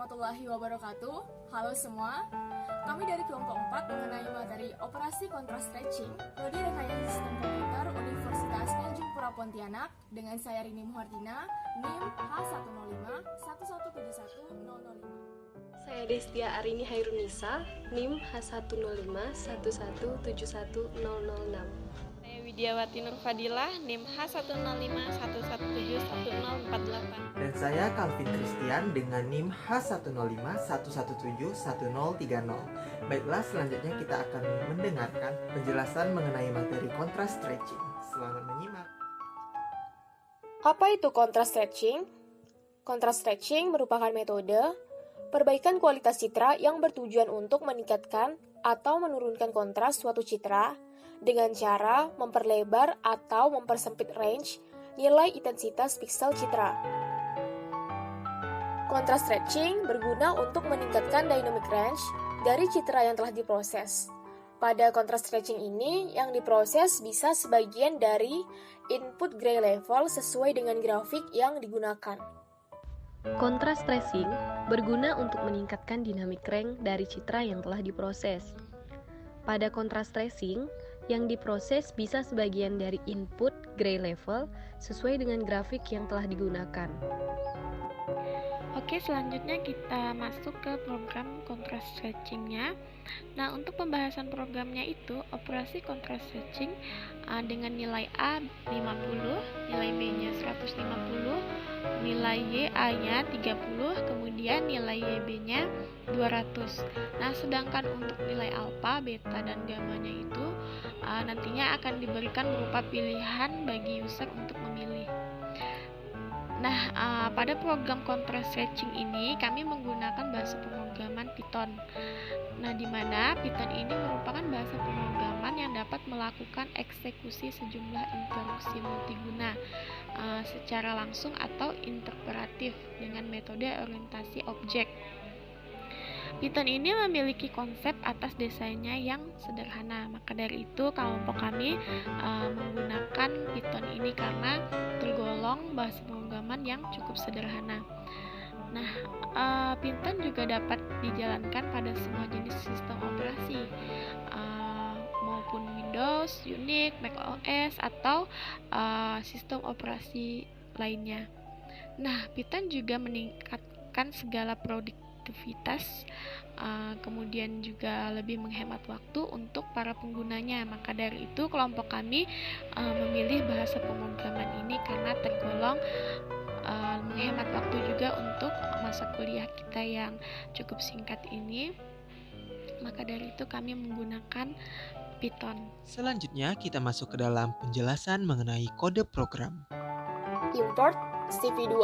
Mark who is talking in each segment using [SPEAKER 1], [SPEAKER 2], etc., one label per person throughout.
[SPEAKER 1] warahmatullahi wabarakatuh. Halo semua, kami dari kelompok 4 mengenai materi operasi contrast stretching Prodi Rekayasa Sistem Komputer Universitas Tanjung Pura Pontianak dengan saya Rini Muhardina, NIM H10511710005.
[SPEAKER 2] Saya Destia Arini Hairunisa, NIM H10511710006.
[SPEAKER 3] Saya Widiawati Nurfadilah, NIM H10511711048.
[SPEAKER 4] Dan saya Calvin Christian dengan NIM H10511711030. Baiklah, selanjutnya kita akan mendengarkan penjelasan mengenai materi contrast stretching. Selamat menyimak.
[SPEAKER 5] Apa itu contrast stretching? Contrast stretching merupakan metode perbaikan kualitas citra yang bertujuan untuk meningkatkan atau menurunkan kontras suatu citra dengan cara memperlebar atau mempersempit range nilai intensitas piksel citra. Contrast stretching berguna untuk meningkatkan dynamic range dari citra yang telah diproses. Pada contrast stretching ini, yang diproses bisa sebagian dari input gray level sesuai dengan grafik yang digunakan.
[SPEAKER 2] Contrast tracing berguna untuk meningkatkan dynamic range dari citra yang telah diproses. Pada contrast tracing, yang diproses bisa sebagian dari input gray level sesuai dengan grafik yang telah digunakan.
[SPEAKER 3] Oke, selanjutnya kita masuk ke program contrast stretching-nya. Nah, untuk pembahasan programnya itu, operasi contrast stretching dengan nilai A 50, nilai B-nya 150, nilai Y-A-nya 30, kemudian nilai Y-B-nya 200. Nah, sedangkan untuk nilai alfa, beta, dan gamanya itu nantinya akan diberikan berupa pilihan bagi user untuk memilih. Nah, pada program contrast stretching ini kami menggunakan bahasa pemrograman Python. Nah, di mana Python ini merupakan bahasa pemrograman yang dapat melakukan eksekusi sejumlah instruksi multiguna secara langsung atau interperatif dengan metode orientasi objek. Python ini memiliki konsep atas desainnya yang sederhana. Maka dari itu kelompok kami menggunakan Python ini karena tergolong bahasa pemrograman yang cukup sederhana. Nah, Python juga dapat dijalankan pada semua jenis sistem operasi maupun Windows, Unix, Mac OS atau sistem operasi lainnya. Nah, Python juga meningkatkan segala produktivitas, kemudian juga lebih menghemat waktu untuk para penggunanya. Maka dari itu kelompok kami memilih bahasa pemrograman ini karena tergolong menghemat waktu juga untuk masa kuliah kita yang cukup singkat ini. Maka dari itu kami menggunakan Python.
[SPEAKER 4] Selanjutnya kita masuk ke dalam penjelasan mengenai kode program.
[SPEAKER 5] Import CV2,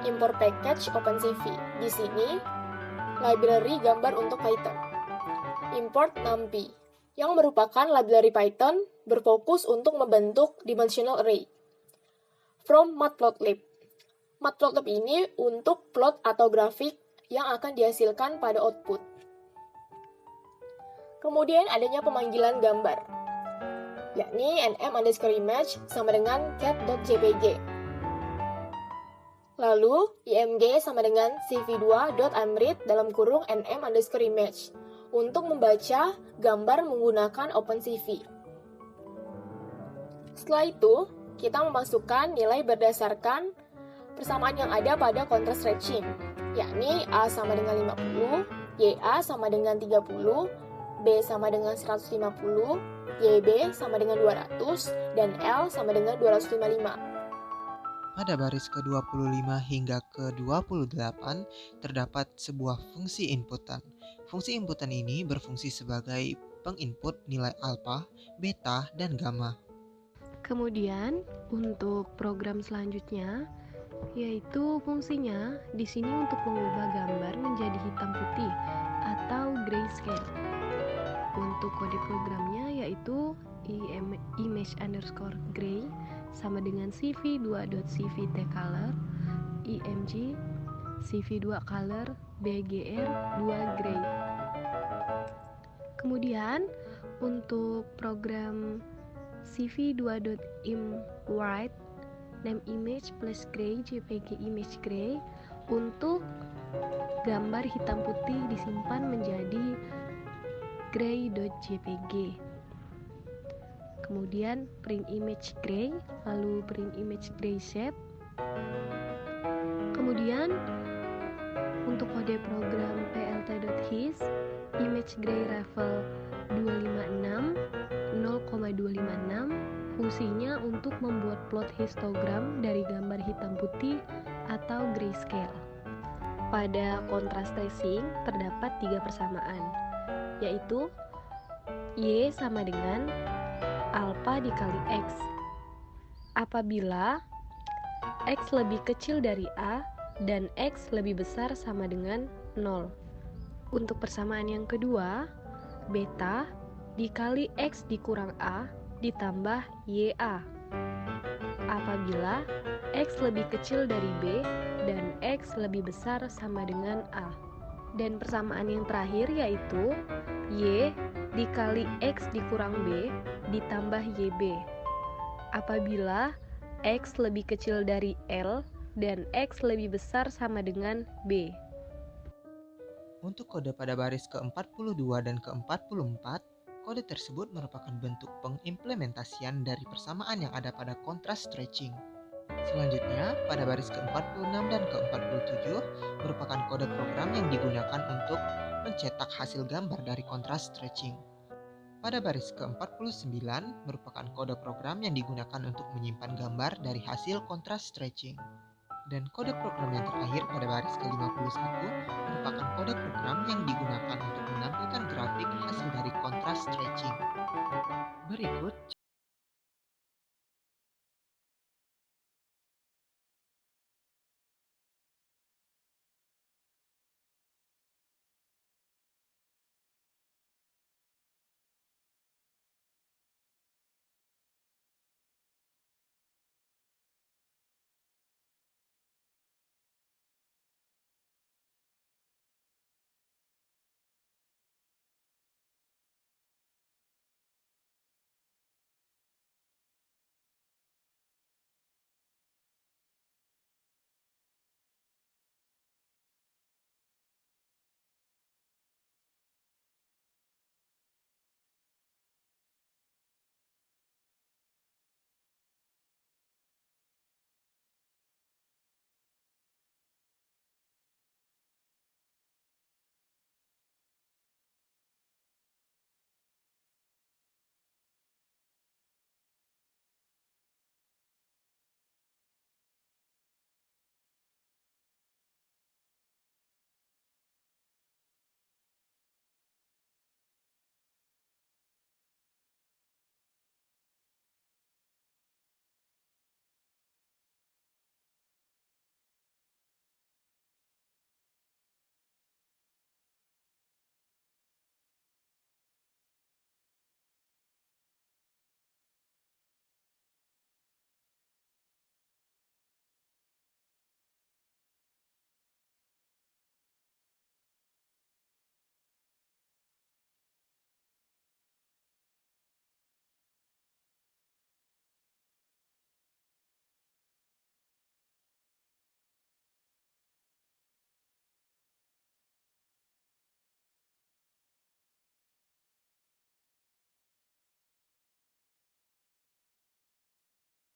[SPEAKER 5] import package OpenCV. Di sini, library gambar untuk Python. Import NumPy, yang merupakan library Python berfokus untuk membentuk dimensional array. From Matplotlib. Matplotlib ini untuk plot atau grafik yang akan dihasilkan pada output. Kemudian adanya pemanggilan gambar, yakni nm_image sama dengan cat.jpg. Lalu, img sama dengan cv2.amread dalam kurung nm_image untuk membaca gambar menggunakan OpenCV. Setelah itu, kita memasukkan nilai berdasarkan persamaan yang ada pada contrast stretching, yakni A sama dengan 50, YA sama dengan 30, B sama dengan 150, YB sama dengan 200, dan L sama dengan 255.
[SPEAKER 4] Pada baris ke-25 hingga ke-28 terdapat sebuah fungsi inputan. Fungsi inputan ini berfungsi sebagai penginput nilai alfa, beta, dan gamma.
[SPEAKER 2] Kemudian untuk program selanjutnya yaitu fungsinya di sini untuk mengubah gambar menjadi hitam putih atau grayscale. Untuk kode programnya yaitu image_gray sama dengan cv2.cvtcolor img cv2color bgr2gray. Kemudian untuk program cv2.imwrite name image plus gray jpg image gray Untuk gambar hitam putih disimpan menjadi gray.jpg. Kemudian print image gray, lalu print image gray shape. Kemudian untuk kode program plt.his image gray level 256 0,256 fungsinya untuk membuat plot histogram dari gambar hitam putih atau grayscale. Pada contrast tracing terdapat 3 persamaan, yaitu Y sama dengan alpha dikali X. Apabila X lebih kecil dari A dan X lebih besar sama dengan 0. Untuk persamaan yang kedua, beta dikali X dikurang A ditambah YA. Apabila X lebih kecil dari B dan X lebih besar sama dengan A. Dan persamaan yang terakhir yaitu Y dikali X dikurang B ditambah YB. Apabila X lebih kecil dari L dan X lebih besar sama dengan B.
[SPEAKER 4] Untuk kode pada baris ke-42 dan ke-44, kode tersebut merupakan bentuk pengimplementasian dari persamaan yang ada pada contrast stretching. Selanjutnya, pada baris ke-46 dan ke-47 merupakan kode program yang digunakan untuk mencetak hasil gambar dari contrast stretching. Pada baris ke-49 merupakan kode program yang digunakan untuk menyimpan gambar dari hasil contrast stretching. Dan kode program yang terakhir pada baris ke-51 merupakan kode program yang digunakan untuk menampilkan grafik hasil dari contrast stretching. Berikut